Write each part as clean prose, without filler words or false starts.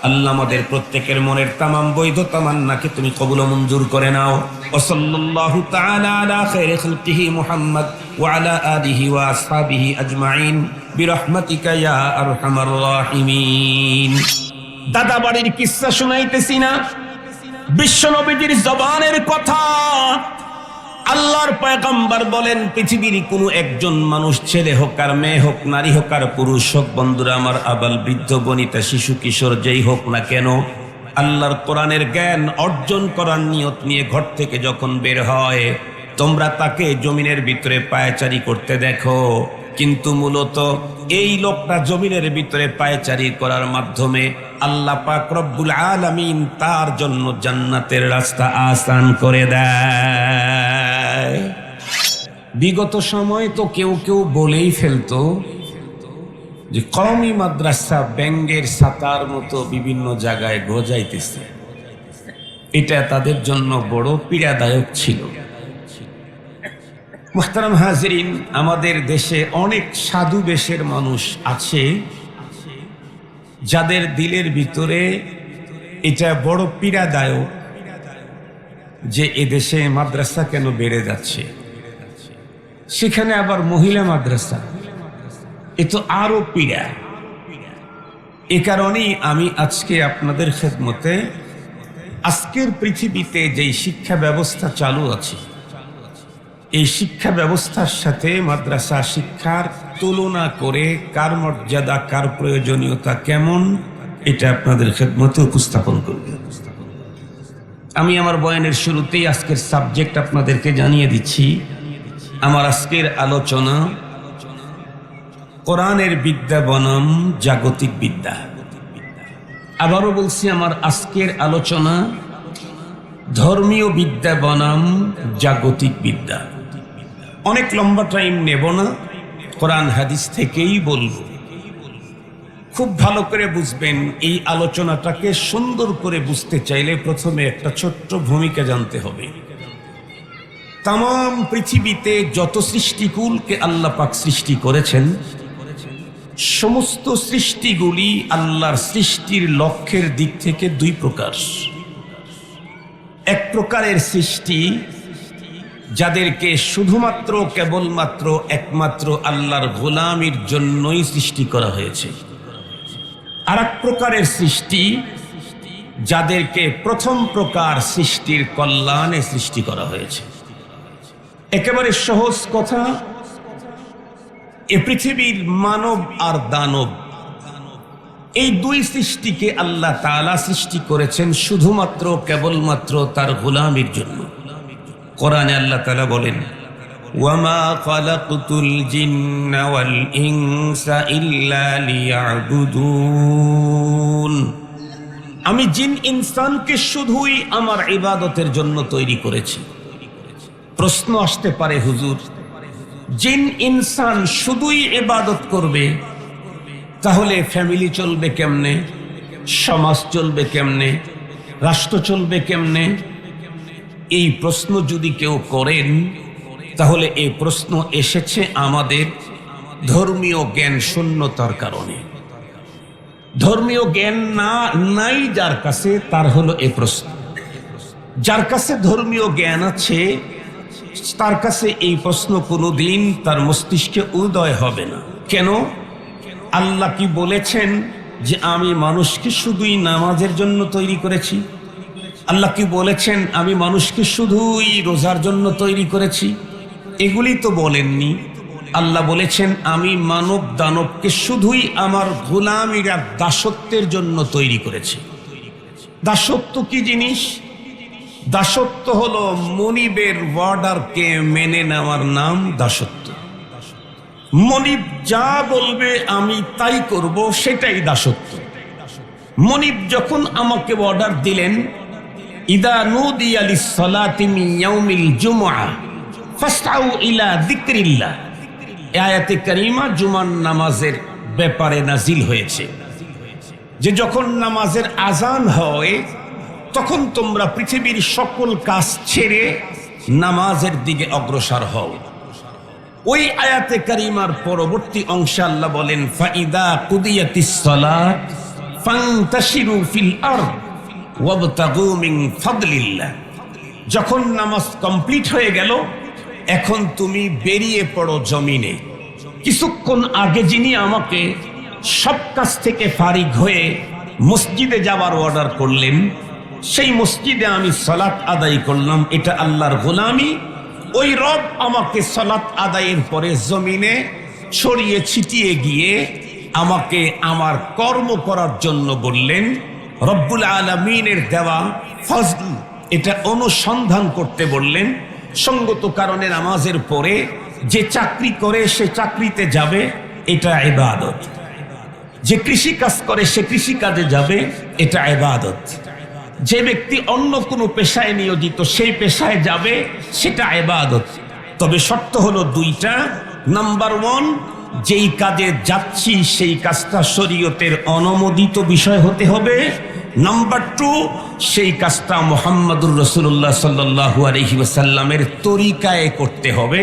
আল্লাহ আমাদের প্রত্যেকের মনের তামাম বৈধ তামান্নাকে তুমি কবুল ও মঞ্জুর করে নাও। ওয়া সাল্লাল্লাহু তাআলা আলা খায়রি খালকিহি মুহাম্মদ ওয়া আলা আলিহি ওয়া আসহাবিহি আজমাইন বিরহমাতিকা ইয়া আরহামার রাহিমিন। দাদা বাড়ির কিসসা শুনাইতেছি না, বিশ্ব নবীজির জবানের কথা। আল্লাহর পয়গম্বর বলেন, পৃথিবীর কোনো একজন মানুষ, ছেলে হোক আর মেয়ে হোক, নারী হোক আর পুরুষ হোক, বন্ধুরা আমার, আবাল বৃদ্ধ বনিতা শিশু কিশোর যেই হোক না কেন, আল্লাহর কোরআনের জ্ঞান অর্জন করার নিয়ত নিয়ে ঘর থেকে যখন বের হয়, তোমরা তাকে জমিনের ভিতরে পায়চারি করতে দেখো, কিন্তু মূলত এই লোকটা জমিনের ভিতরে পায়চারি করার মাধ্যমে আল্লাহ পাক রব্বুল আলামিন তার জন্য জান্নাতের রাস্তা আসান করে দেয়। বিগত সময় তো কেউ কেউ বলেই ফেলতো যে কওমি মাদ্রাসা ব্যাঙ্গের ছাতার মতো বিভিন্ন জায়গায় গজাইতেছে। এটা তাদের জন্য বড় পীড়াদায়ক ছিল। মুহতারাম হাজিরিন, আমাদের দেশে অনেক সাধু বেশের মানুষ আছে যাদের দিলের ভিতরে এটা বড় পীড়াদায়ক যে এদেশে মাদ্রাসা কেন বেড়ে যাচ্ছে, সেখানে আবার মহিলা মাদ্রাসা, এ তো আরো পীড়া। এ কারণেই আমি আজকে আপনাদের খেদমতে আজকের পৃথিবীতে যেই শিক্ষা ব্যবস্থা চালু আছে, এই শিক্ষা ব্যবস্থার সাথে মাদ্রাসা শিক্ষার তুলনা করে কার মর্যাদা, কার প্রয়োজনীয়তা কেমন, এটা আপনাদের খেদমতে উপস্থাপন করব। আমি আমার বয়ানের শুরুতেই আজকের সাবজেক্ট আপনাদেরকে জানিয়ে দিচ্ছি। আমার আজকের আলোচনা কোরআনের বিদ্যা বনাম জাগতিক বিদ্যা। আবারও বলছি, আমার আজকের আলোচনা ধর্মীয় বিদ্যা বনাম জাগতিক বিদ্যা। অনেক লম্বা টাইম নেব না, কোরআন হাদিস থেকেই বলবো। খুব ভালো করে বুঝবেন। এই আলোচনাটাকে সুন্দর করে বুঝতে চাইলে প্রথমে একটা ছোট্ট ভূমিকা জানতে হবে। তামাম পৃথিবীতে যত সৃষ্টিকুলকে আল্লাহ পাক সৃষ্টি করেছেন, সমস্ত সৃষ্টিগুলি আল্লাহর সৃষ্টির লক্ষ্যের দিক থেকে দুই প্রকার। এক প্রকারের সৃষ্টি যাদেরকে শুধুমাত্র কেবলমাত্র একমাত্র আল্লাহর গোলামির জন্যই সৃষ্টি করা হয়েছে। আর এক প্রকারের সৃষ্টি যাদেরকে প্রথম প্রকার সৃষ্টির কল্যাণে সৃষ্টি করা হয়েছে। একেবারে সহজ কথা, এ পৃথিবীর মানব আর দানব, এই দুই সৃষ্টিকে আল্লাহ তাআলা সৃষ্টি করেছেন শুধুমাত্র কেবলমাত্র তার গোলামির জন্য। কোরআনে আল্লাহ তাআলা বলেন, ওয়ামা খালাকতুল জিন্না ওয়াল ইনসা ইল্লা লিয়াবুদুন। আমি জিন ইনসানকে শুধুই আমার ইবাদতের জন্য তৈরি করেছি। প্রশ্ন আসতে পারে, হুজুর, জিন ইনসান শুধুই ইবাদত করবে, তাহলে ফ্যামিলি চলবে কেমনে, সমাজ চলবে কেমনে, রাষ্ট্র চলবে কেমনে? এই প্রশ্ন যদি কেউ করেন, তাহলে এই প্রশ্ন এসেছে আমাদের ধর্মীয় জ্ঞান শূন্যতার কারণে। ধর্মীয় জ্ঞান নাই যার কাছে, তার হলো এই প্রশ্ন। যার কাছে ধর্মীয় জ্ঞান আছে, তার কাছে এই প্রশ্ন কোনোদিন তার মস্তিষ্কে উদয় হবে না। কেন? আল্লাহ কি বলেছেন যে আমি মানুষকে শুধুই নামাজের জন্য তৈরি করেছি? আল্লাহ কি বলেছেন আমি মানুষকে শুধুই রোজার জন্য তৈরি করেছি? এগুলি তো বলেননি। আল্লাহ বলেছেন আমি মানব দানবকে শুধুই আমার গোলামির আর দাসত্বের জন্য তৈরি করেছি। দাসত্ব কি জিনিস? দাসত্ব হলো মনিবের অর্ডারকে মেনে নেওয়ার নাম দাসত্ব। মনিব যা বলবে আমি তাই করব, সেটাই দাসত্ব। মনিব যখন আমাকে অর্ডার দিলেন, ইদা নুদিয়া লিস-সালাতি মিন ইয়াউমিল জুমআহ ফাসআউ ইলা যিকরিল্লাহ, এই আয়াতে কারিমা জুমার নামাজের ব্যাপারে নাজিল হয়েছে যে যখন নামাজের আজান হয় তখন তোমরা পৃথিবীর সকল কাজ ছেড়ে নামাজের দিকে অগ্রসর হও। ওই আয়াতে কারিমার পরবর্তী অংশে আল্লাহ বলেন, ফাইদা কুদিয়াতিস সালাত ফান্তাশিরু ফিল আরদ ওয়াবতাগু মিন ফাদলিল্লাহ। যখন নামাজ কমপ্লিট হয়ে গেল, এখন তুমি বেরিয়ে পড়ো জমিনে। কিছুক্ষণ আগে যিনি আমাকে সব কাজ থেকে ফারিগ হয়ে মসজিদে যাওয়ার অর্ডার করলেন, সেই মসজিদে আমি সালাত আদায় করলাম। এটা আল্লাহর গোলামি। ওই রব আমাকে সালাত আদায়ের পরে জমিনে ছড়িয়ে ছিটিয়ে গিয়ে আমাকে আমার কর্ম করার জন্য বললেন। রব্বুল আলামিনের দেওয়া ফজল এটা অনুসন্ধান করতে বললেন। সঙ্গত কারণে নামাজের পরে যে চাকরি করে সে চাকরিতে যাবে, এটা ইবাদত। যে কৃষি কাজ করে সে কৃষি কাজে যাবে, এটা ইবাদত। যে ব্যক্তি অন্য কোনো পেশায় নিয়োজিত সেই পেশায় যাবে, সেটা ইবাদত। তবে শর্ত হলো দুইটা। নাম্বার 1, যেই কাজে যাচ্ছি সেই কাজটা শরীয়তের অনুমোদিত বিষয় হতে হবে। নাম্বার 2, সেই কাজটা মুহাম্মদুর রাসূলুল্লাহ সাল্লাল্লাহু আলাইহি ওয়াসাল্লামের তরিকায় করতে হবে।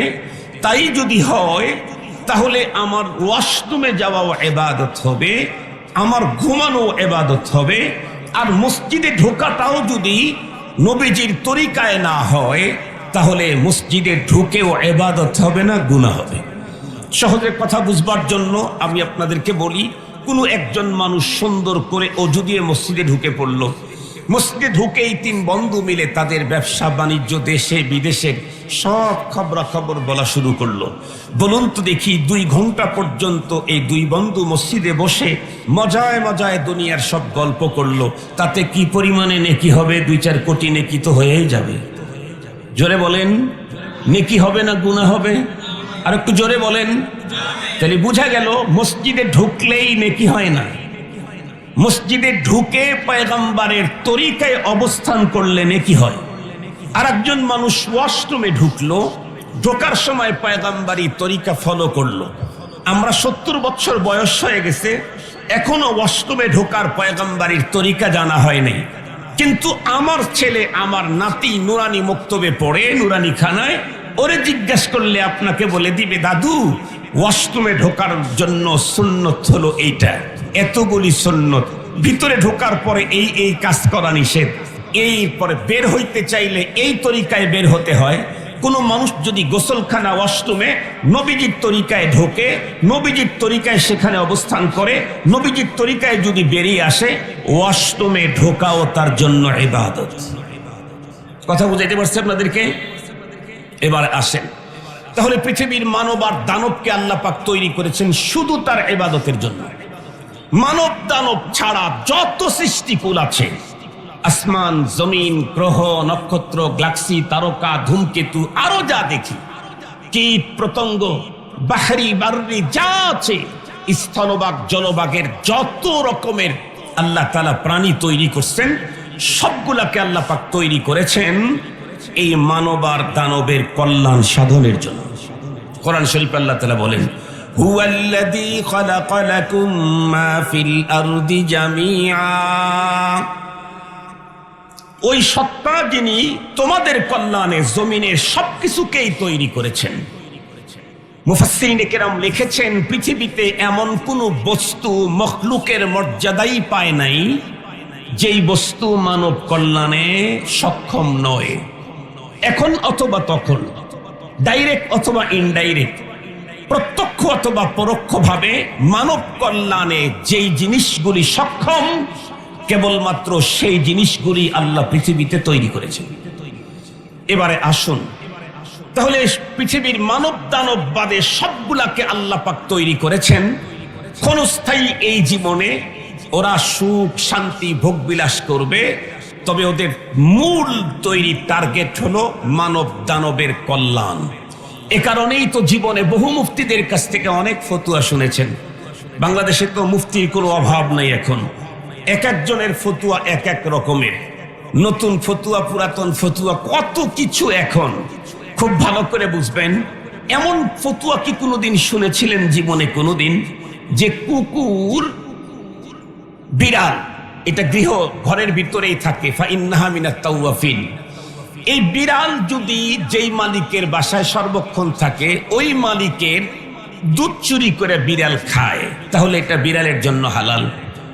তাই যদি হয় তাহলে আমার ওয়াশরুমে যাওয়াও ইবাদত হবে, আমার ঘুমানো ইবাদত হবে। আর মসজিদে ঢোকাটাও যদি নবীজির তরিকায় না হয় তাহলে মসজিদে ঢুকেও ইবাদত হবে না, গুনাহ হবে। সহজে কথা বুঝবার জন্য আমি আপনাদেরকে বলি, কোনো একজন মানুষ সুন্দর করে ওযু দিয়ে মসজিদে ঢুকে পড়লো। মসজিদে ঢুকেই 3 বন্ধু মিলে তাদের ব্যবসা বাণিজ্য দেশে বিদেশের সব খবরাখবর বলা শুরু করলো। বলুন তো দেখি, 2 ঘন্টা পর্যন্ত এই 2 বন্ধু মসজিদে বসে মজায় মজায় দুনিয়ার সব গল্প করলো। তাতে কি পরিমাণে নেকি হবে? 2-4 কোটি নেকি তো হয়েই যাবে। জোরে বলেন, নেকি হবে না গুনাহ হবে? আর একটু জোরে বলেন। তাহলে বোঝা গেল মসজিদে ঢুকলেই নেকি হয় না। মসজিদে ঢুকে পয়গম্বরের তরিকায় অবস্থান করলে নেকি হয়। আর একজন মানুষ ওয়াশরুমে ঢুকলো, ঢোকার সময় পয়গম্বরি তরিকা ফলো করলো। আমরা 70 বছর বয়স হয়ে গেছে, এখনো ওয়াশরুমে ঢোকার পয়গম্বরির তরিকা জানা হয় নাই। কিন্তু আমার ছেলে, আমার নাতি নুরানি মক্তবে পড়ে, নুরানি খানায়, ওরে জিজ্ঞাসা করলে আপনাকে বলে দিবে, দাদু ওয়াশরুমে ঢোকার জন্য সুন্নত হলো এইটা, এতগুলি সুন্নত, ভিতরে ঢোকার পরে এই এই কাজ করা নিষেধ, এই পরে বের হইতে চাইলে এই তরিকায় বের হতে হয়। কোনো মানুষ যদি গোসলখানা ওয়াশরুমে নবীজির তরিকায় ঢোকে, নবীজির তরিকায় সেখানে অবস্থান করে, নবীজির তরিকায় যদি বেরিয়ে আসে, ওয়াশরুমে ঢোকাও তার জন্য ইবাদত। কথা বুঝাইতে পারছি আপনাদেরকে? এবার আসেন, তাহলে পৃথিবীর মানব আর দানবকে আল্লাহ পাক তৈরি করেছেন শুধু তার ইবাদতের জন্য। মানব দানব ছাড়া যত সৃষ্টিকুল আছে, আসমান জমিন গ্রহ নক্ষত্র গ্যালাক্সি তারকা ধূমকেতু আরো যা দেখি, কীট পতঙ্গ বাহরি বাররি যা আছে, স্থলভাগ জলভাগের যত রকমের আল্লাহ তাআলা প্রাণী তৈরি করছেন, সবগুলাকে আল্লাহ পাক তৈরি করেছেন এই মানব আর দানবের কল্যাণ সাধনের জন্য। কোরআন শরীফে আল্লাহ তাআলা বলেন, হুয়াল্লাযী খালাকা লাকুম মা ফিল আরদি জামিআ, ওই সত্তা যিনি তোমাদের কল্যাণে জমিনের সবকিছুকেই তৈরি করেছেন। মুফাসসিরিনে কেরাম লিখেছেন, পৃথিবীতে এমন কোন বস্তু মখলুকের মর্যাদাই পায় নাই যেই বস্তু মানব কল্যাণে সক্ষম নয়। এখন অথবা তখন, ডাইরেক্ট অথবা ইনডাইরেক্ট, প্রত্যক্ষ অথবা পরোক্ষভাবে মানব কল্যাণে যেই জিনিসগুলি সক্ষম, কেবলমাত্র সেই জিনিসগুলি আল্লাহ পৃথিবীতে তৈরি করেছেন। এবারে আসুন, তাহলে পৃথিবীর মানব দানব বাদে সবগুলাকে আল্লাহ পাক তৈরি করেছেন ক্ষণস্থায়ী এই জীবনে ওরা সুখ শান্তি ভোগ বিলাস করবে। তবে ওদের মূল তৈরি টার্গেট হলো মানব দানবের কল্যাণ। এ কারণেই তো জীবনে বহু মুফতিদের কাছ থেকে অনেক ফতুয়া শুনেছেন। বাংলাদেশে তো মুফতির কোনো অভাব নাই। এখন এক একজনের ফতুয়া এক এক রকমের, নতুন ফতুয়া পুরাতন ফতুয়া কত কিছু। এখন খুব ভালো করে বুঝবেন, এমন ফতুয়া কি কোনোদিন শুনেছিলেন জীবনে কোনোদিন, যে কুকুর বিড়াল এটা গৃহ ঘরের ভিতরেই থাকে, ফাইন্নাহা মিনাত তাওয়াফিন, এই বিড়াল যদি যেই মালিকের বাসায় সর্বক্ষণ থাকে ওই মালিকের দুধ চুরি করে বিড়াল খায়, তাহলে এটা বিড়ালের জন্য হালাল।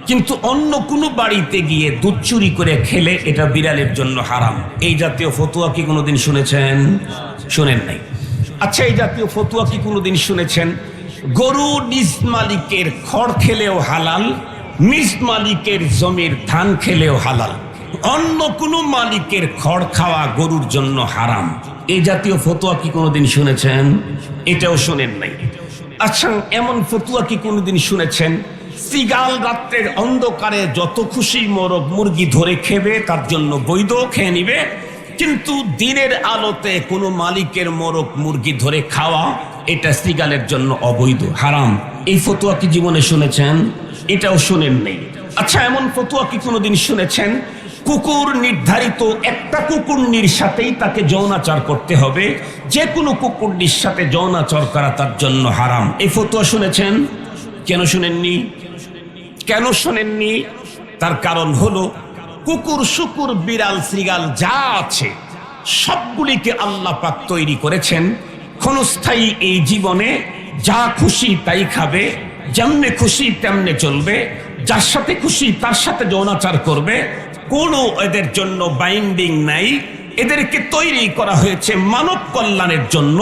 কিন্তু অন্য কোনো বাড়িতে গিয়ে দুধ চুরি করে খেলে এটা বিড়ালের জন্য হারাম। এই জাতীয় ফতোয়া কি কোনোদিন শুনেছেন? শুনেন নাই। আচ্ছা, এই জাতীয় ফতোয়া কি কোনোদিন শুনেছেন গরু নিজ মালিকের খড় খেলেও হালাল, নিজ মালিকের জমির ধান খেলেও হালাল, অন্য কোনো মালিকের খড় খাওয়া গরুর জন্য হারাম? এই জাতীয় ফতোয়া কি কোনোদিন শুনেছেন? এটাও শুনেন নাই। আচ্ছা, এমন ফতোয়া কি কোনোদিন শুনেছেন সিগাল রাত্রের অন্ধকারে যত খুশি মোরগ মুরগি ধরে খেবে, তার জন্য বৈধ, খেয়ে নিবে, কিন্তু দিনের আলোতে কোনো মালিকের মোরগ মুরগি ধরে খাওয়া এটা সিগালের জন্য অবৈধ, হারাম? এই ফতোয়া কি জীবনে শুনেছেন? এটাও শুনেন নেই। আচ্ছা, এমন ফতোয়া কি কোনোদিন শুনেছেন কুকুর নির্ধারিত একটা কুকুরনির সাথেই তাকে যৌনাচার করতে হবে, যে কোনো কুকুরনির সাথে যৌনাচার করা তার জন্য হারাম? এই ফতোয়া শুনেছেন? কেন শুনেননি? কেন শোনেননি? তার কারণ হলো কুকুর, শুকুর, বিড়াল, শ্রীগাল যা আছে সবগুলিকে আল্লাহ পাক তৈরি করেছেন ক্ষণস্থায়ী এই জীবনে, যা খুশি তাই খাবে, যেমনে খুশি তেমনে চলবে, যার সাথে খুশি তার সাথে যৌনাচার করবে, কোনো এদের জন্য বাইন্ডিং নাই। এদেরকে তৈরি করা হয়েছে মানব কল্যাণের জন্য,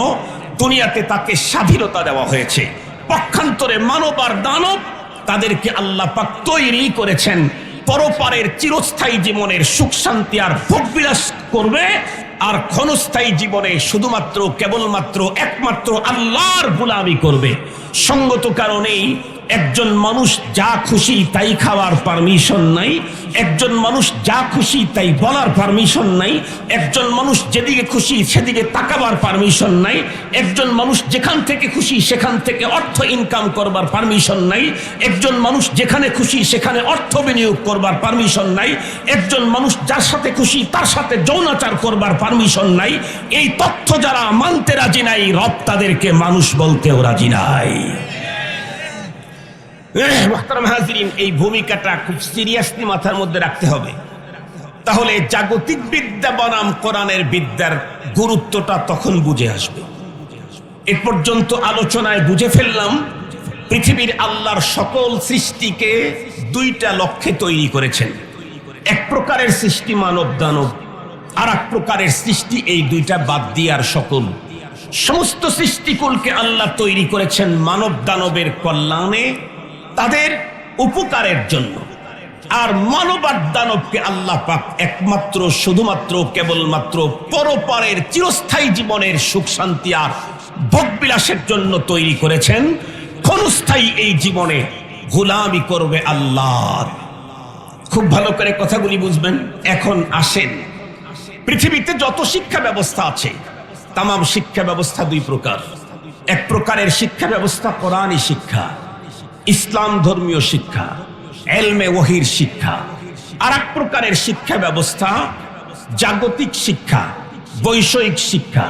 দুনিয়াতে তাকে স্বাধীনতা দেওয়া হয়েছে। পক্ষান্তরে মানব আর দানব, তাদেরকে আল্লাহ পাক তৈরি করেছেন পরপারের চিরস্থায়ী জীবনের সুখ শান্তি আর ভোগবিলাস করবে, আর ক্ষণস্থায়ী জীবনে শুধুমাত্র কেবলমাত্র একমাত্র আল্লাহর গোলামি করবে। সঙ্গত কারণেই একজন মানুষ যা খুশি তাই খাওয়ার পারমিশন নাই, একজন মানুষ যা খুশি তাই বলার পারমিশন নাই, একজন মানুষ যেদিকে খুশি সেদিকে তাকাবার পারমিশন নাই, একজন মানুষ যেখান থেকে খুশি সেখান থেকে অর্থ ইনকাম করবার পারমিশন নাই, একজন মানুষ যেখানে খুশি সেখানে অর্থ বিনিয়োগ করবার পারমিশন নাই, একজন মানুষ যার সাথে খুশি তার সাথে যৌনাচার করবার পারমিশন নাই। এই তথ্য যারা মানতে রাজি নাই, রব তাদেরকে মানুষ বলতেও রাজি নাই। এই ভূমিকাটা খুব সিরিয়াসলি মাথার মধ্যে রাখতে হবে, তাহলে জাগতিক বিদ্যা বনাম কোরআনের বিদ্যার গুরুত্বটা তখন বুঝে আসবে। এ পর্যন্ত আলোচনায় বুঝে ফেললাম পৃথিবীর আল্লাহর সকল সৃষ্টিকে দুইটা লক্ষ্যে তৈরি করেছেন। এক প্রকারের সৃষ্টি মানব দানব, আর এক প্রকারের সৃষ্টি এই দুইটা বাদ দিয়ে আর সকল সমস্ত সৃষ্টিকুলকে আল্লাহ তৈরি করেছেন মানব দানবের কল্যাণে, তাদের উপকারের জন্য। আর মানব আর দানবকে আল্লাহ পাক একমাত্র শুধুমাত্র কেবলমাত্র পরপারের চিরস্থায়ী জীবনের সুখ শান্তি আর ভোগবিলাসের জন্য তৈরি করেছেন। ক্ষণস্থায়ী এই জীবনে গোলামি করবে আল্লাহর। খুব ভালো করে কথাগুলি বুঝবেন। এখন আসেন, পৃথিবীতে যত শিক্ষা ব্যবস্থা আছে, তাম শিক্ষা ব্যবস্থা দুই প্রকার। এক প্রকারের শিক্ষা ব্যবস্থা কোরআনী শিক্ষা, ইসলাম ধর্মীয় শিক্ষা, এলমে ওহির শিক্ষা। আর এক প্রকারের শিক্ষা ব্যবস্থা জাগতিক শিক্ষা, বৈষয়িক শিক্ষা,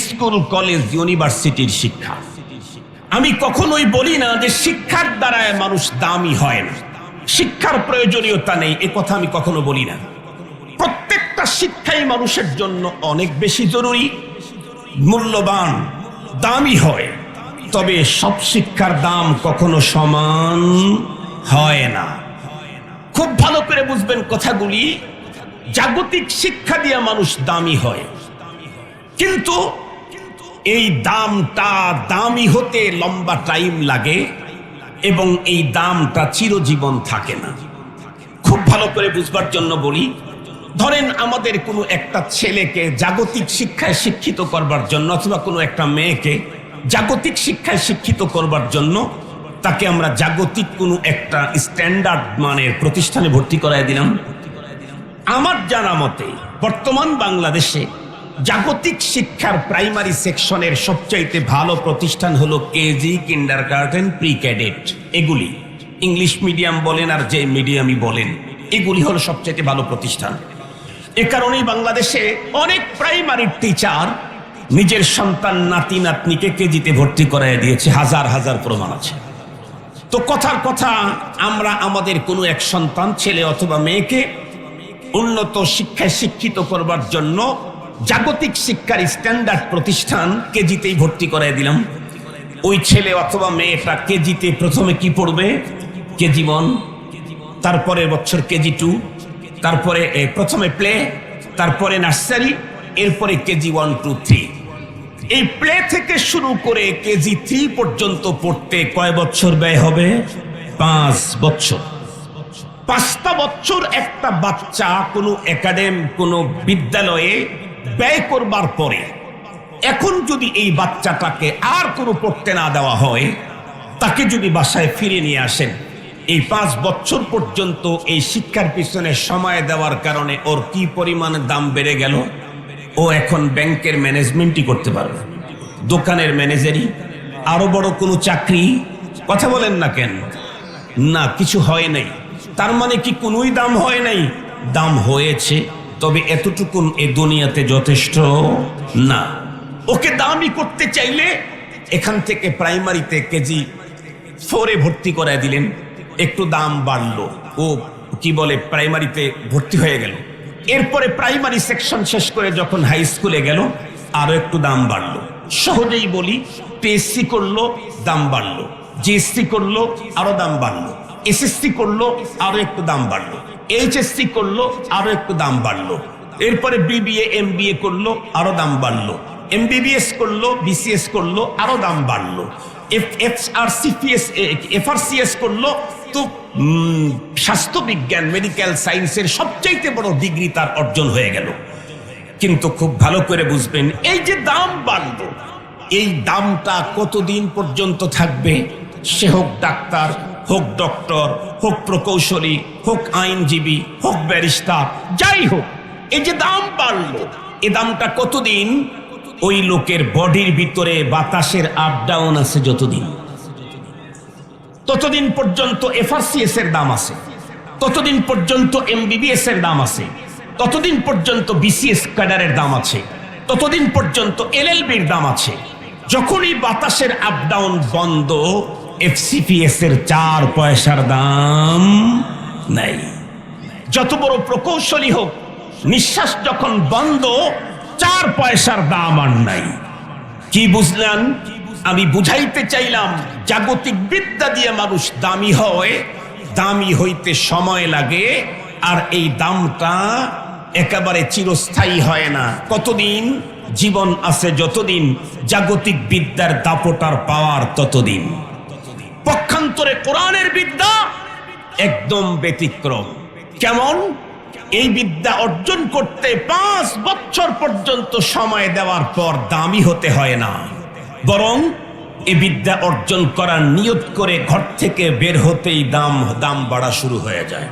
স্কুল কলেজ ইউনিভার্সিটির শিক্ষা। আমি কখনোই বলি না যে শিক্ষার দ্বারায় মানুষ দামি হয় না, শিক্ষার প্রয়োজনীয়তা নেই, এ কথা আমি কখনো বলি না। প্রত্যেকটা শিক্ষাই মানুষের জন্য অনেক বেশি জরুরি, মূল্যবান, দামি হয়। তবে সব শিক্ষার দাম কখনো সমান হয় না। খুব ভালো করে বুঝবেন কথাগুলি। জাগতিক শিক্ষা দিয়ে মানুষ দামি হয়, কিন্তু এই দামটা দামি হতে লম্বা টাইম লাগে এবং এই দামটা চিরজীবন থাকে না। খুব ভালো করে বুঝবার জন্য বলি, ধরেন আমাদের কোনো একটা ছেলেকে জাগতিক শিক্ষায় শিক্ষিত করবার জন্য অথবা কোনো একটা মেয়েকে জাগতিক শিক্ষায় শিক্ষিত করবার জন্য তাকে আমরা জাগতিক কোনো একটা স্ট্যান্ডার্ড মানের প্রতিষ্ঠানে ভর্তি করায় দিলাম। আমার জানা মতে বর্তমান বাংলাদেশে জাগতিক শিক্ষার প্রাইমারি সেকশনের সবচাইতে ভালো প্রতিষ্ঠান হলো কেজি, কিন্ডারগার্টেন, প্রি ক্যাডেট। এগুলি ইংলিশ মিডিয়াম বলেন আর যে মিডিয়ামই বলেন, এগুলি হলো সবচাইতে ভালো প্রতিষ্ঠান। এ কারণেই বাংলাদেশে অনেক প্রাইমারি টিচার নিজের সন্তান নাতি নাতনিকে কেজিতে ভর্তি করায় দিয়েছে, হাজার হাজার প্রমাণ আছে। তো কথার কথা, আমরা আমাদের কোনো এক সন্তান, ছেলে অথবা মেয়েকে উন্নত শিক্ষায় শিক্ষিত করবার জন্য জাগতিক শিক্ষার স্ট্যান্ডার্ড প্রতিষ্ঠান কেজিতেই ভর্তি করায় দিলাম। ওই ছেলে অথবা মেয়েটা কেজিতে প্রথমে কি পড়বে? কেজি 1, তারপরের বছর কেজি 2, তারপরে প্রথমে প্লে, তারপরে নার্সারি, এরপরে কেজি 1, 2, 3। এই প্লে থেকে শুরু করে কেজি 3 পর্যন্ত পড়তে কয় বছর ব্যয় হবে? 5 বছর। 5টা বছর একটা বাচ্চা কোনো কোনো বিদ্যালয়ে ব্যয় করবার পরে এখন যদি এই বাচ্চাটাকে আর কোনো পড়তে না দেওয়া হয়, তাকে যদি বাসায় ফিরে নিয়ে আসেন, এই 5 বছর পর্যন্ত এই শিক্ষার পিছনে সময় দেওয়ার কারণে ওর কি পরিমাণ দাম বেড়ে গেল। ও এখন ব্যাংকের ম্যানেজমেন্টই করতে পারবে, দোকানের ম্যানেজারি, আরো বড় কোনো চাকরি। কথা বলেন না কেন? না, কিছু হয় নাই। তার মানে কি কোনোই দাম হয় নাই? দাম হয়েছে, তবে এতটুকুন এ দুনিয়াতে যথেষ্ট না। ওকে দামই করতে চাইলে এখান থেকে প্রাইমারিতে কেজি 4-এ ভর্তি করায় দিলেন, একটু দাম বাড়লো, ও কি বলে প্রাইমারিতে ভর্তি হয়ে গেল। এরপরে প্রাইমারি সেকশন শেষ করে যখন হাই স্কুলে গেল, আরো একটু দাম বাড়লো। সহজেই বলি, পিএসসি করলো, দাম বাড়লো, জিএসসি করলো, আরো দাম বাড়লো, এসএসসি করলো, আরো একটু দাম বাড়লো, এইচএসসি করলো, আরো একটু দাম বাড়লো, এরপরে বিবিএ এমবিএ করলো, আরো দাম বাড়লো, এমবিবিএস করলো, বিসিএস করলো, আরো দাম বাড়লো, এফআরসিএস করলো। তো স্বাস্থ্য বিজ্ঞান, মেডিকেল সায়েন্সের সবচাইতে বড় ডিগ্রি তার অর্জন হয়ে গেল। কিন্তু খুব ভালো করে বুঝবেন, এই যে দাম বাড়লো, এই দামটা কতদিন পর্যন্ত থাকবে? সে হোক ডাক্তার, হোক ডক্টর, হোক প্রকৌশলী, হোক আইনজীবী, হোক ব্যারিস্টার, যাই হোক, এই যে দাম বাড়লো, এই দামটা কতদিন? ওই লোকের বডির ভিতরে বাতাসের আপ ডাউন আছে যতদিন, ততদিন পর্যন্ত এফআরসিএস এর দাম আছে, ততদিন পর্যন্ত এমবিবিএস এর দাম আছে, ততদিন পর্যন্ত বিসিএস ক্যাডারের দাম আছে, ততদিন পর্যন্ত এলএলবির দাম আছে। যখনই বাতাসের আপ ডাউন বন্ধ, এফসিপিএস এর 4 পয়সার দাম নাই। যত বড় প্রকৌশলী হোক, নিঃশ্বাস যখন বন্ধ, 4 পয়সার দাম আর নাই। কি বুঝলেন? আমি বুঝাইতে চাইলাম, জাগতিক বিদ্যা দিয়ে মানুষ দামি হয়, দামি হইতে সময় লাগে, আর এই দামটা একেবারে চিরস্থায়ী হয় না। কতদিন? জীবন আছে যতদিন, জাগতিক বিদ্যার দাপটার পাওয়ার ততদিন। পক্ষান্তরে কোরআনের বিদ্যা একদম ব্যতিক্রম। কেমন? এই বিদ্যা অর্জন করতে 5 বছর পর্যন্ত সময় দেওয়ার পর দামি হতে হয় না, বরং এই বিদ্যা অর্জন করার নিয়ত করে ঘর থেকে বের হতেই দাম বাড়া শুরু হয়ে যায়।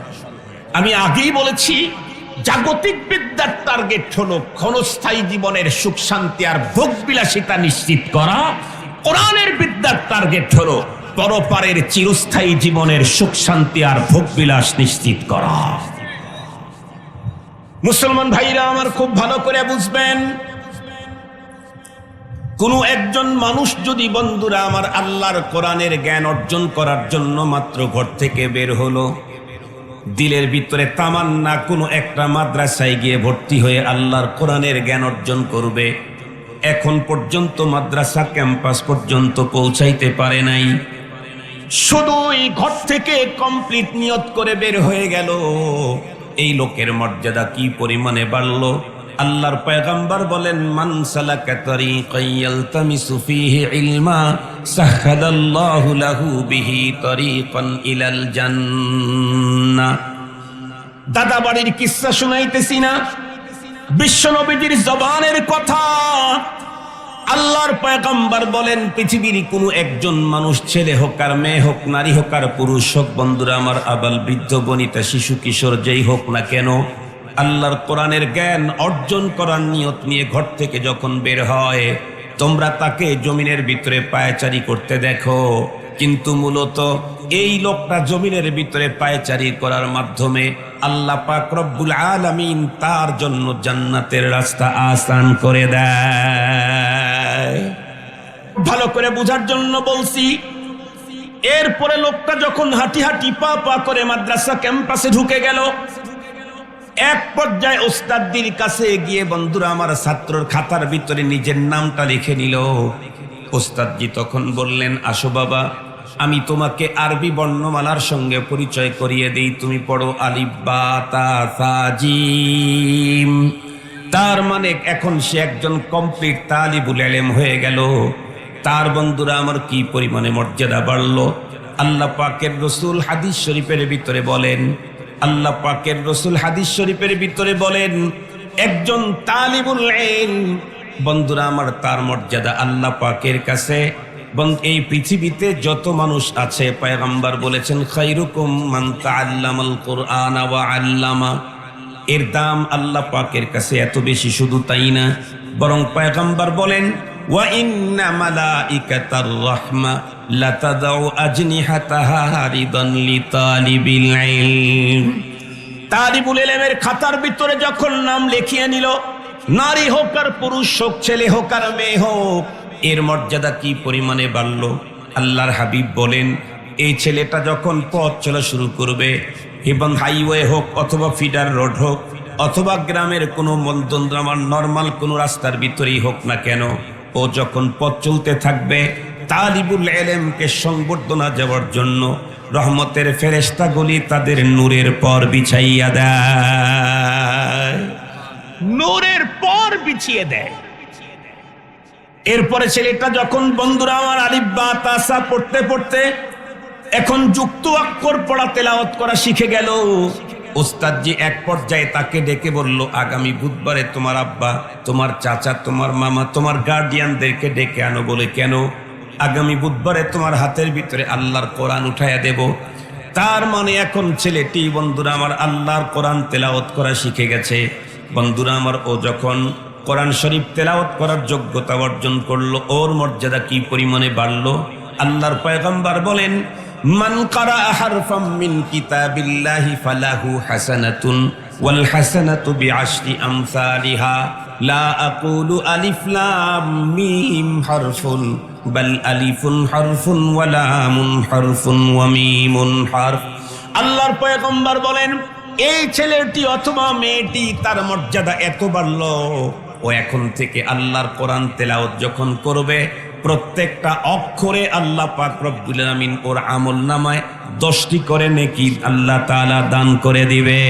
আমি আগেই বলেছি, জাগতিক বিদ্যার টার্গেট হলো ক্ষণস্থায়ী জীবনের সুখ শান্তি আর ভোগ বিলাসিতা নিশ্চিত করা। কোরআনের বিদ্যার টার্গেট হলো পরপারের চিরস্থায়ী জীবনের সুখ শান্তি আর ভোগ বিলাস নিশ্চিত করা। মুসলমান ভাইরা আমার, খুব ভালো করে বুঝবেন, কোন একজন মানুষ যদি, বন্ধুরা আমার, আল্লাহর কোরআনের জ্ঞান অর্জন করার জন্য মাত্র ঘর থেকে বের হলো, দিলের ভিতরে তামান্না কোনো একটা মাদ্রাসায় গিয়ে ভর্তি হয়ে আল্লাহর কোরআনের জ্ঞান অর্জন করবে, এখন পর্যন্ত মাদ্রাসা ক্যাম্পাস পর্যন্ত পৌঁছাইতে পারে নাই, শুধুই ঘর থেকে কমপ্লিট নিয়ত করে বের হয়ে গেল, এই লোকের মর্যাদা কি পরিমাণে বাড়লো! আল্লাহর পয়গম্বর বলেন, মান সালাকা তরিকান ইয়ালতামিসু ফীহি ইলমা সাহহাদাল্লাহু লাহু বিহি তরিকান ইলাল জান্নাহ। দাদা বাড়ির কিসসা শুনাইতেছি না, বিশ্ব নবীজির জবানের কথা। আল্লাহর পয়গম্বর বলেন, পৃথিবীর কোনো একজন মানুষ, ছেলে হোক আর মেয়ে হোক, নারী হোক আর পুরুষ হোক, বন্ধুরা আমার, আবাল বৃদ্ধ বনিতা শিশু কিশোর যেই হোক না কেন, আল্লাহর কোরআনের জ্ঞান অর্জন করার নিয়ত নিয়ে ঘর থেকে যখন বের হয়, তোমরা তাকে জমিনের ভিতরে পায়চারি করতে দেখো, কিন্তু মূলত এই লোকটা জমিনের ভিতরে পায়চারি করার মাধ্যমে আল্লাহ পাক রব্বুল আলামিন তার জন্য জান্নাতের রাস্তা আসান করে দেয়। ভালো করে বোঝার জন্য বলছি। এরপরে লোকটা যখন হাঁটি হাঁটি পা পা করে মাদ্রাসা ক্যাম্পাসে ঢুকে গেল, এক পর্যায়ে ওস্তাদের কাছে গিয়ে, বন্ধুরা আমার, ছাত্রর খাতার ভিতরে নিজের নামটা লিখে নিল। ওস্তাদজি তখন বললেন, আসো বাবা, আমি তোমাকে আরবি বর্ণমালার সঙ্গে পরিচয় করিয়ে দেই, তুমি পড়ো আলিফ বা তা সা জিম। তার মানে এখন সে একজন কমপ্লিট তালিবুল ইলম হয়ে গেল। তার বন্ধুরা আমার কি পরিমাণে মর্যাদা বাড়লো। আল্লাহ পাকের রসুল হাদিস শরীফের ভিতরে বলেন, আল্লাহ পাকের রসুল হাদিস শরীফের ভিতরে বলেন, একজন তালিবুল ইলম বন্ধুরা আমার, তার মর্যাদা আল্লাহ পাকের কাছে, এই পৃথিবীতে যত মানুষ আছে পয়গম্বর বলেছেন খায়রুকুম মান তাআল্লামাল কুরআন ওয়া আল্লামা। এর দাম আল্লাহ পাকের কাছে এত বেশি, শুধু তাই না, বরং পয়গম্বর বলেন ওয়া ইন্না মালাইকাতার রাহমা লাতাদাউ আজনিহাতাহা রিদান লিতালিবিল ইলম। তালিবুল ইলমের খাতার ভিতরে যখন নাম লিখিয়ে নিল, নারী হোক আর পুরুষ হোক, ছেলে হোক আর মেয়ে হোক, এর মর্যাদা কি পরিমাণে বাড়ল। আল্লাহর হাবিব বলেন, এই ছেলেটা যখন পথ চলা শুরু করবে, এবং হাইওয়ে হোক অথবা ফিডার রোড হোক অথবা গ্রামের কোনো আমার নর্মাল কোনো রাস্তার ভিতরেই হোক না কেন, ও যখন পথ চলতে থাকবে, তালিবুল ইলমকে সংবর্ধনা দেওয়ার জন্য রহমতের ফেরেশতাগুলি তাদের নূরের পর বিছাইয়া দেয়, নূরের পর বিছিয়ে দেয়। এরপরে ছেলেটা যখন বন্ধুরা আমার আলিফ বা তা সা পড়তে পড়তে এখন যুক্ত অক্ষর পড়া তেলাওয়াত করা শিখে গেল, ওস্তাদজি এক পর্যায়ে তাকে ডেকে বলল, আগামী বুধবারে তোমার আব্বা, তোমার চাচা, তোমার মামা, তোমার গার্ডিয়ানদেরকে ডেকে আনো। বলে কেন? আগামী বুধবারে তোমার হাতের ভিতরে আল্লাহর কোরআন উঠাইয়া দেব। তার মানে এখন ছেলেটি বন্ধুরা আমার আল্লাহর কোরআন তেলাওয়াত করা শিখে গেছে। বন্ধুরা আমার, ও যখন কোরআন শরীফ তেলাওয়াত করার যোগ্যতা অর্জন করলো, ওর মর্যাদা কি পরিমাণে বাড়লো। আল্লাহর পয়গম্বর বলেন, মান কারা হারফাম মিন কিতাবিল্লাহি ফালাহু হাসানাতুন ওয়াল হাসানাতু বিআশরি আমসালিহা লা আকুলু আলিফ লাম মিম হারফুন বাল আলিফুন হারফুন ওয়া লামুন হারফুন ওয়া মিমুন হারফ। আল্লাহর পয়গম্বর বলেন, এই ছেলেটি অথবা মেয়েটি তার মর্যাদা এত বাড়লো, ও এখন থেকে আল্লাহর কোরআন তেলাওয়াত যখন করবে, প্রত্যেকটা অক্ষরে আল্লাহ পাক রব্বুল আমিন ওর আমল নামায় 10টি করে নেকি আল্লাহ তাআলা দান করে দিবে।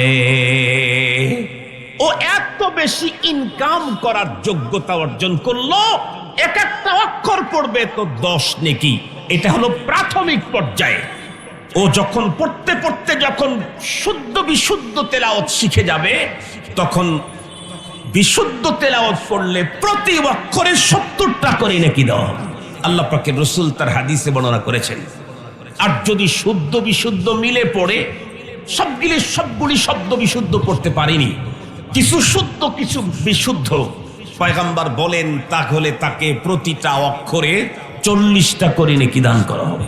ও এত বেশি ইনকাম করার যোগ্যতা অর্জন করলো, এক একটা অক্ষর পড়বে তো 10 নেকি। এটা হলো প্রাথমিক পর্যায়ে। ও যখন পড়তে পড়তে যখন শুদ্ধ বিশুদ্ধ তেলাওয়াত শিখে যাবে, তখন বিশুদ্ধ তেলাওয়াত পড়লে প্রতি অক্ষরে 70টা করে নেকি দাও। আল্লাহ পাকের রাসূল তার হাদিসে বর্ণনা করেছেন। আর যদি শুদ্ধ বিশুদ্ধ মিলে পড়ে, সবগুলি শব্দ বিশুদ্ধ পড়তে পারেনি, কিছু শুদ্ধ কিছু বিশুদ্ধ, পয়গম্বর বলেন তাহলে তাকে প্রতিটা অক্ষরে 40টা করে নেকি দান করা হবে।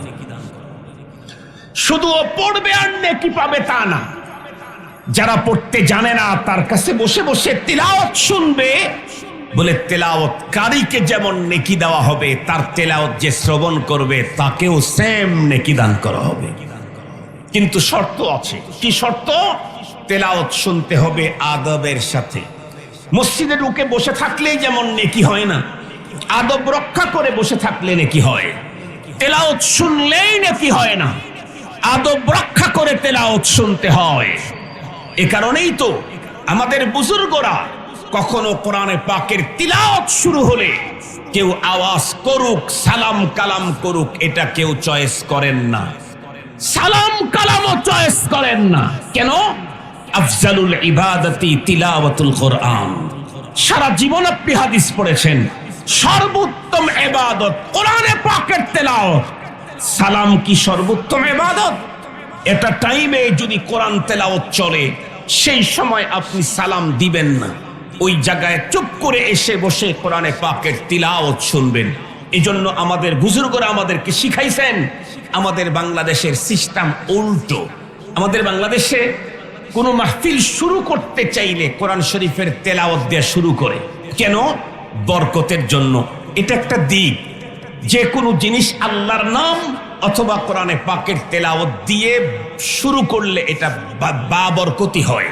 শুধু ও পড়বে আর নেকি পাবে তা না, যারা পড়তে জানে না তার কাছে বসে বসে তিলাওয়াত শুনবে, বলে তেলাওয়াতকারীকে যেমন নেকি দেওয়া হবে, তার তেলাওয়াত যে শ্রবণ করবে তাকেও সেম নেকি দান করা হবে। কিন্তু শর্ত আছে। কি শর্ত? তেলাওয়াত শুনতে হবে আদবের সাথে। মসজিদে ঢুকে বসে থাকলেই যেমন নেকি হয় না, আদব রক্ষা করে বসে থাকলে নেকি হয়। তেলাওয়াত শুনলেই নেকি হয় না, আদব রক্ষা করে তেলাওয়াত শুনতে হয়। এ কারণেই তো আমাদের বুজুর্গরা কখনো কোরআনে পাকের তিলাওয়াত শুরু হলে কেউ আওয়াজ করুক, সালাম কালাম করুক, এটা কেউ চয়েস করেন না। সালাম কালামও চয়েস করেন না। কেন? আফজালুল ইবাদাতি তিলাওয়াতুল কোরআন। সারা জীবন আপনি হাদিস পড়েছেন, সর্বোত্তম ইবাদত কোরআনে পাকের তেলাওয়াত। সালাম কি সর্বোত্তম ইবাদত? এটা টাইমে যদি কোরআন তেলাওয়াত চলে, সেই সময় আপনি সালাম দিবেন না, ওই জায়গায় চুপ করে এসে বসে কোরআনে পাকের তিলাওয়াত শুনবেন। এজন্য আমাদের বুজুর্গরা আমাদেরকে শিখাইছেন। আমাদের বাংলাদেশের সিস্টেম উল্টো। আমাদের বাংলাদেশে কোনো মাহফিল শুরু করতে চাইলে কোরআন শরীফের তেলাওয়াত দিয়ে শুরু করে। কেন? বরকতের জন্য। এটা একটা দিক। যে কোনো জিনিস আল্লাহর নাম অথবা কোরআনে পাকের তেলাওয়াত দিয়ে শুরু করলে এটা বাবরকতি হয়।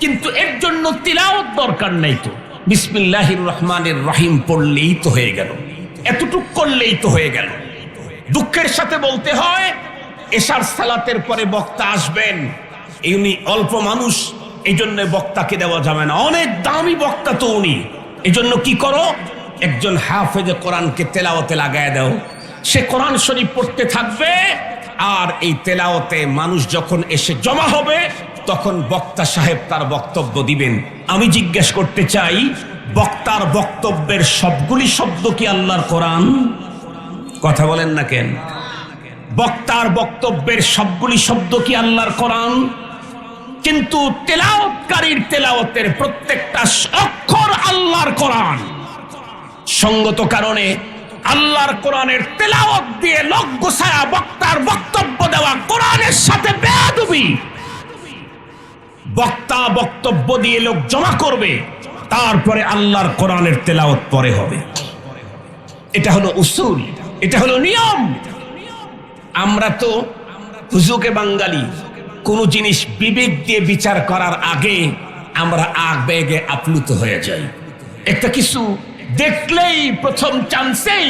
কিন্তু এর জন্য তিলাওয়াত দরকার নাই তো, বিসমিল্লাহির রহমানির রহিম পড়লেই তো হয়ে গেল, এতটুক করলেই তো হয়ে গেল। দুঃখের সাথে বলতে হয় এশার সালাতের পরে বক্তা আসবেন, উনি অল্প মানুষ, এই জন্য বক্তাকে দেওয়া যাবে না, অনেক দামি বক্তা তো উনি। এই জন্য কি করো, একজন হাফেজে কোরআনকে তেলাওয়াতে লাগায় দাও, সে কোরআন শরীফ পড়তে থাকবে, আর এই তেলাওয়াতে মানুষ যখন এসে জমা হবে তখন বক্তা সাহেব তার বক্তব্য দিবেন। আমি জিজ্ঞেস করতে চাই, বক্তার বক্তব্যের সবগুলি শব্দ কি আল্লাহর কোরআন? কথা বলেন না কেন? বক্তার বক্তব্যের সবগুলি শব্দ কি আল্লাহর কোরআন? কিন্তু তেলাওয়াতকারীর তেলাওয়াতের প্রত্যেকটা অক্ষর আল্লাহর কোরআন। সঙ্গত কারণে আল্লাহর কোরআনের তেলাওয়াত দিয়ে লোক গোছায়া বক্তার বক্তব্য দেওয়া কোরআনের সাথে বেয়াদবি। বক্তা বক্তব্য দিয়ে লোক জমা করবে, তারপরে আল্লাহর কোরআনের তেলাওয়াত পরে হবে। এটা হলো উসুল, এটা হলো নিয়ম। আমরা তো হুজুকে বাঙালি, কোন জিনিস বিবেক দিয়ে বিচার করার আগে আমরা আবেগে আপ্লুত হয়ে যাই। একটা কিছু দেখলেই প্রথম চান্সেই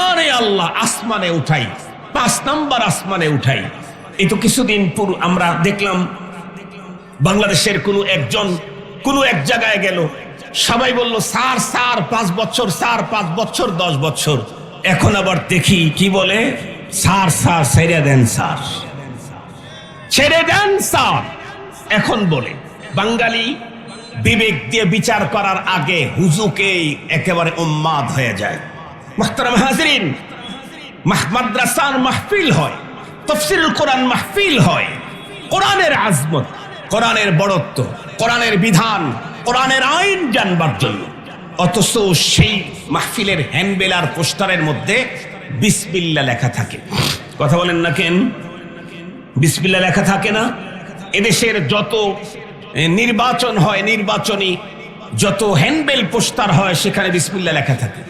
আরে আল্লাহ আসমানে উঠাই, 5 নাম্বার আসমানে উঠাই। এই তো কিছুদিন পূর্বে আমরা দেখলাম বাংলাদেশের কোনো একজন কোনো এক জায়গায় গেল, সবাই বলল স্যার স্যার 5 বছর, স্যার 5 বছর 10 বছর। এখন আবার দেখি কি বলে, স্যার স্যার ছেড়ে দেন, স্যার ছেড়ে দেন স্যার। এখন বলে বাঙালি বিবেক দিয়ে বিচার করার আগে হুজুকেই একেবারে উম্মাদ হয়ে যায়। মুহতারাম হাজিরিন, মাদ্রাসার মাহফিল হয়, তাফসীরুল কোরআন মাহফিল হয়, কোরআনের আজমত, কোরআনের বড়ত্ব, কোরআনের বিধান, কোরআনের আইন জানবার জন্য। অথচ সেই মাহফিলের হ্যান্ডবেল আর পোস্টারের মধ্যে বিসমিল্লাহ লেখা থাকে। কথা বলেন না কেন? বিসমিল্লাহ লেখা থাকে না? এদেশের যত নির্বাচন হয়, নির্বাচনী যত হ্যান্ডবেল পোস্টার হয়, সেখানে বিসমিল্লাহ লেখা থাকে।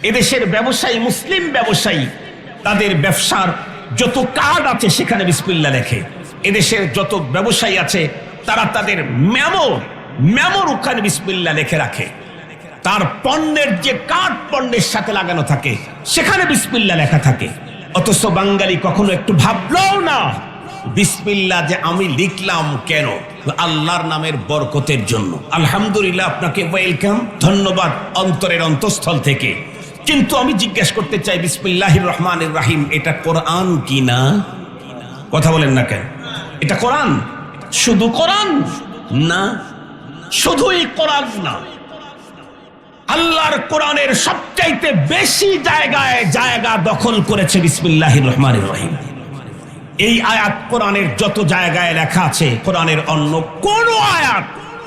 এদেশের ব্যবসায়ী, মুসলিম ব্যবসায়ী, তাদের ব্যবসার যত কার্ড আছে সেখানে বিসমিল্লাহ লেখে। এদেশের যত ব্যবসায়ী আছে তারা তাদের মেমোর ওখানে বিসমিল্লাহ লিখে রাখে। তার পণ্যের যে কার্ড পণ্যের সাথে লাগানো থাকে সেখানে বিসমিল্লাহ লেখা থাকে। অথচ বাঙালি কখনো একটু ভাবলেও না বিসমিল্লাহ যে আমি লিখলাম কেন? আল্লাহর নামের বরকতের জন্য। আলহামদুলিল্লাহ, আপনাকে ওয়েলকাম, ধন্যবাদ অন্তরের অন্তঃস্থল থেকে। কিন্তু আমি জিজ্ঞেস করতে চাই, বিসমিল্লাহির রহমানির রহিম এটা কোরআন কি না? কথা বলেন না কেন? এটা কোরআন? শুধু কোরআন না, শুধুই কোরআন না, আল্লাহর কোরআনের সবচাইতে বেশি জায়গা দখল করেছে বিসমিল্লাহির রহমানির রহিম। এই আয়াত কোরআনের যত জায়গায় লেখা আছে, কোরআনের অন্য কোন আয়াত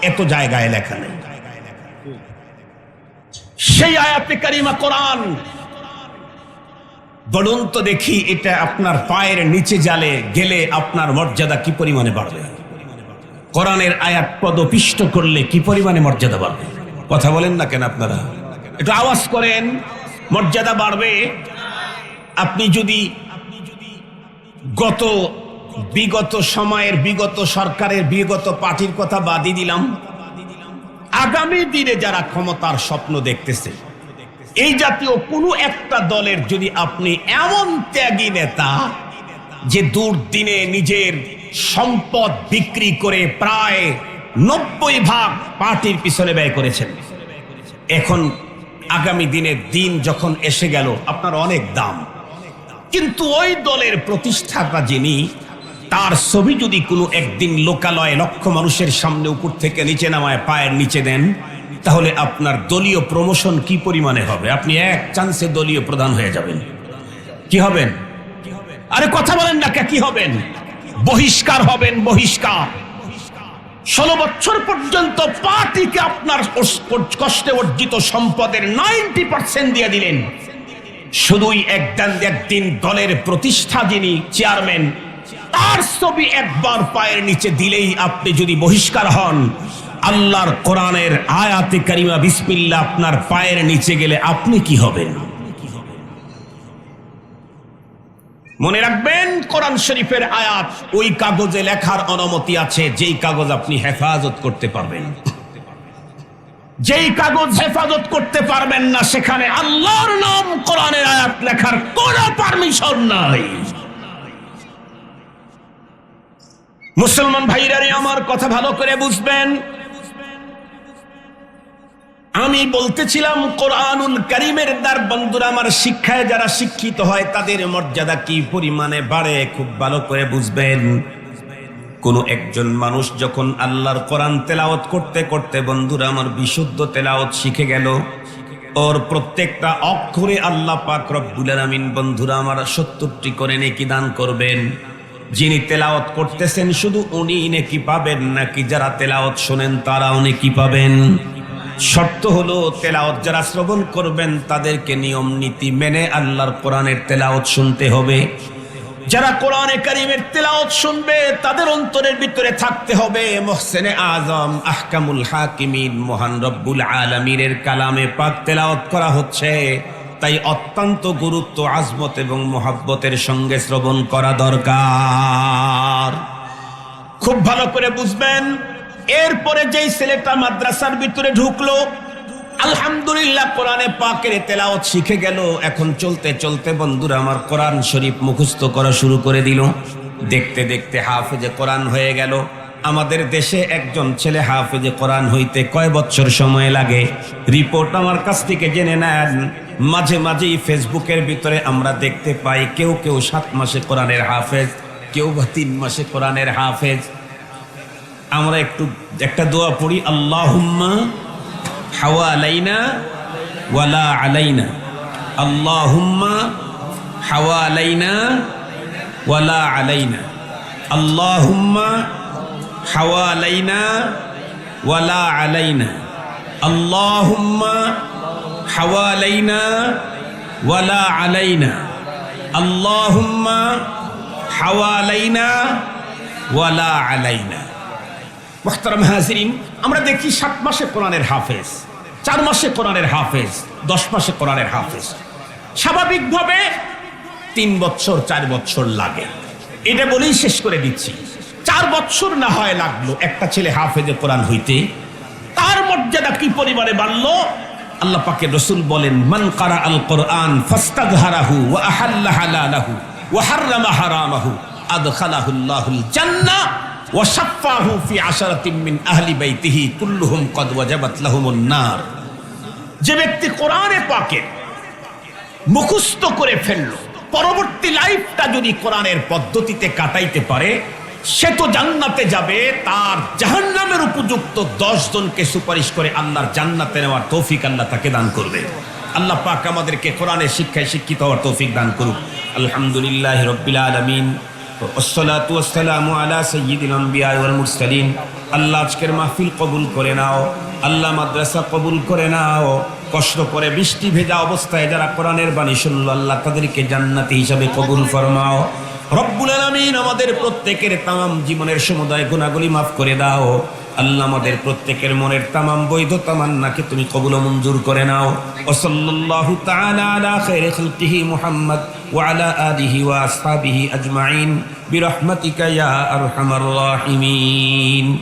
এত জায়গায় লেখা নেই। সেই আয়াতে কারিমা কোরআন। বলুন তো দেখি, এটা আপনার পায়ের নিচে গেলে আপনার মর্যাদা কি পরিমাণে বাড়বে? কোরআনের আয়াত পদপিষ্ট করলে কি পরিমাণে মর্যাদা বাড়বে? কথা বলেন না কেন আপনারা? একটু আওয়াজ করেন, মর্যাদা বাড়বে। আপনি যদি বিগত সময়ের, বিগত সরকারের, বিগত পার্টির কথা বাদই দিলাম, আগামী দিনে যারা ক্ষমতার স্বপ্ন দেখতেছে, এই জাতীয় কোনো একটা দলের যদি আপনি এমন ত্যাগী নেতা যে দুর্দিনে নিজের সম্পদ বিক্রি করে প্রায় 90% পার্টির পিছনে ব্যয় করেছেন, এখন আগামী দিনের দিন যখন এসে গেল আপনার অনেক দাম, কিন্তু ওই দলের প্রতিষ্ঠাতা যিনি, তার ছবি যদি কোনো একদিন লোকালয়ে লক্ষ মানুষের সামনে উপর থেকে নিচে নামায় পায়ের নিচে দেন, তাহলে আপনার দলীয় প্রমোশন কি পরিমাণে হবে? আপনি এক চান্সে দলীয় প্রধান হয়ে যাবেন। কি হবেন? আরে কথা বলেন না, কি হবেন? বহিষ্কার হবেন, বহিষ্কার। 16 বছর পর্যন্ত পার্টিকে আপনার কষ্টে অর্জিত সম্পদের 90% দিয়ে দিলেন। শুধুই একদিন দলের প্রতিষ্ঠা যিনি চেয়ারম্যান, তার ছবি একবার পায়ের নিচে দিলেই আপনি যদি বহিষ্কার হন, আল্লাহর কোরআনের আয়াতে কারিমা বিসমিল্লাহ আপনার পায়ের নিচে গেলে আপনি কি হবেন? মনে রাখবেন, কোরআন শরীফের আয়াত ওই কাগজে লেখার অনুমতি আছে যেই কাগজ আপনি হেফাজত করতে পারবেন। যেই কাগজ হেফাজত করতে পারবেন না সেখানে আল্লাহর নাম কোরআনের আয়াত লেখার কোনো পারমিশন নাই। মুসলমান ভাইরা আমার কথা ভালো করে বুঝবেন। আমি বলতেছিলাম কোরআনুল কারীমের দ্বার বন্ধুরা আমার শিক্ষায় যারা শিক্ষিত হয় তাদের মর্যাদা কি পরিমাণে বাড়ে খুব ভালো করে বুঝবেন। কোন একজন মানুষ যখন আল্লাহর কোরআন তেলাওয়াত করতে করতে বন্ধুরা আমার বিশুদ্ধ তেলাওয়াত শিখে গেল, ওর প্রত্যেকটা অক্ষরে আল্লাহ পাক রব্বুল আলামিন বন্ধুরা আমার ৭০টি করে নেকি দান করবেন। যিনি তেলাওয়াত করতেছেন শুধু উনি নেকি পাবেন নাকি যারা তেলাওয়াত শোনেন তারাও নেকি পাবেন? শর্ত হলো তেলাওয়াত যারা শ্রবণ করবেন তাদেরকে নিয়ম নীতি মেনে আল্লাহর কোরআনের তেলাওয়াত শুনতে হবে। যারা কোরআনে কারীমের তেলাওয়াত শুনবে তাদের অন্তরের ভিতরে থাকতে হবে মুহসিনে আযম আহকামুল হাকিমিন মহান রব্বুল আলামিনের কালামে পাক তেলাওয়াত করা হচ্ছে, তাই অত্যন্ত গুরুত্ব আজমত এবং মুহাব্বতের সঙ্গে শ্রবণ করা দরকার। খুব ভালো করে বুঝবেন। এরপরে যেই ছেলেটা মাদ্রাসার ভিতরে ঢুকলো, আলহামদুলিল্লাহ কোরআনে পাকের তেলাওয়াত শিখে গেল, এখন চলতে চলতে বন্ধুরা আমার কোরআন শরীফ মুখস্থ করা শুরু করে দিল। দেখতে দেখতে হাফেজে কোরআন হয়ে গেল। আমাদের দেশে একজন ছেলে হাফেজে কোরআন হইতে কয় বছর সময় লাগে? রিপোর্ট আমার কাছ থেকে জেনে নেন। মাঝে মাঝেই ফেসবুকের ভিতরে আমরা দেখতে পাই কেউ কেউ 7 মাসে কোরআনের হাফেজ, কেউ বা 3 মাসে কোরআনের হাফেজ। আমরা একটা দোয়া পড়ি, আল্লাহুম্মা হাওয়ালাইনা ওয়ালা আলাইনা, আল্লাহুম্মা হাওয়ালাইনা ওয়ালা আলাইনা, আল্লাহুম্মা হাওয়ালাইনা ওয়ালা আলাইনা, আল্লাহুম্মা হাওয়ালাইনা ওয়ালা আলাইনা, আল্লাহুম্মা হাওয়ালাইনা ওয়ালা আলাইনা। মুহতারাম হাজিরিন, আমরা দেখি 7 মাসে কোরআনের হাফেজ, 4 মাসে কোরআনের হাফেজ, 10 মাসে কোরআনের হাফেজ। স্বাভাবিকভাবে 3 বছর 4 বছর লাগে। এটা বলেই শেষ করে দিচ্ছি। 4 বছর না হয় লাগলো একটা ছেলে হাফেজে কোরআন হইতে, তার মর্যাদা কি পরিমাণে বাড়লো। আল্লাহ পাকের রাসূল বলেন, মান কারা আল কোরআন ফাস্তাযহারাহু ওয়া আহাল্লা হালালাহু ওয়া হাররামা হারামাহু আদখালাহুল্লাহুল জান্নাহ ওয়া শাফাহু ফি আশরাতিন মিন আহলি বাইতিহি কুল্লুহুম কদ ওয়াজাবাত লাহুমুন নার। যে ব্যক্তি কোরআনে পাকে মুখস্থ করে ফেললো, পরবর্তী লাইফটা যদি কোরআনের পদ্ধতিতে কাটাইতে পারে, সে তো জান্নাতে যাবে। তার জাহান্নামের উপযুক্ত 10 জনকে সুপারিশ করে আল্লাহর জান্নাতে নেওয়ার তৌফিক আল্লাহ তাকে দান করবে। আল্লাহ পাক আমাদেরকে কোরআনের শিক্ষায় শিক্ষিত হওয়ার তৌফিক দান করুক। আলহামদুলিল্লাহি রাব্বিল আলামিন ওয়াসসালাতু ওয়াসসালামু আলা সাইয়্যিদিল আমবিয়া ওয়াল মুরসালিন। আল্লাহ আজকের মাহফিল কবুল করে নাও, আল্লাহ মাদ্রাসা কবুল করে নাও। কষ্ট করে বৃষ্টি ভেজা অবস্থায় যারা কোরআনের বাণী শুনলো, আল্লাহ তাদেরকে জান্নাতি হিসাবে কবুল ফরমাও। রব্বুল আলামিন আমাদের প্রত্যেকের তামাম জীবনের সমুদায় গুনাহগুলি মাফ করে দাও। আল্লাহ আমাদের প্রত্যেকের মনের তামাম বৈধ তামান্নাকে তুমি কবুল ও মঞ্জুর করে নাও। ওয়া সাল্লাল্লাহু তাআলা আলা খায়রি খালকিহি মুহাম্মদ ওয়া আলা আলিহি ওয়া আসহাবিহি আজমাইন বিরহমাতিকা ইয়া আরহামার রাহিমিন।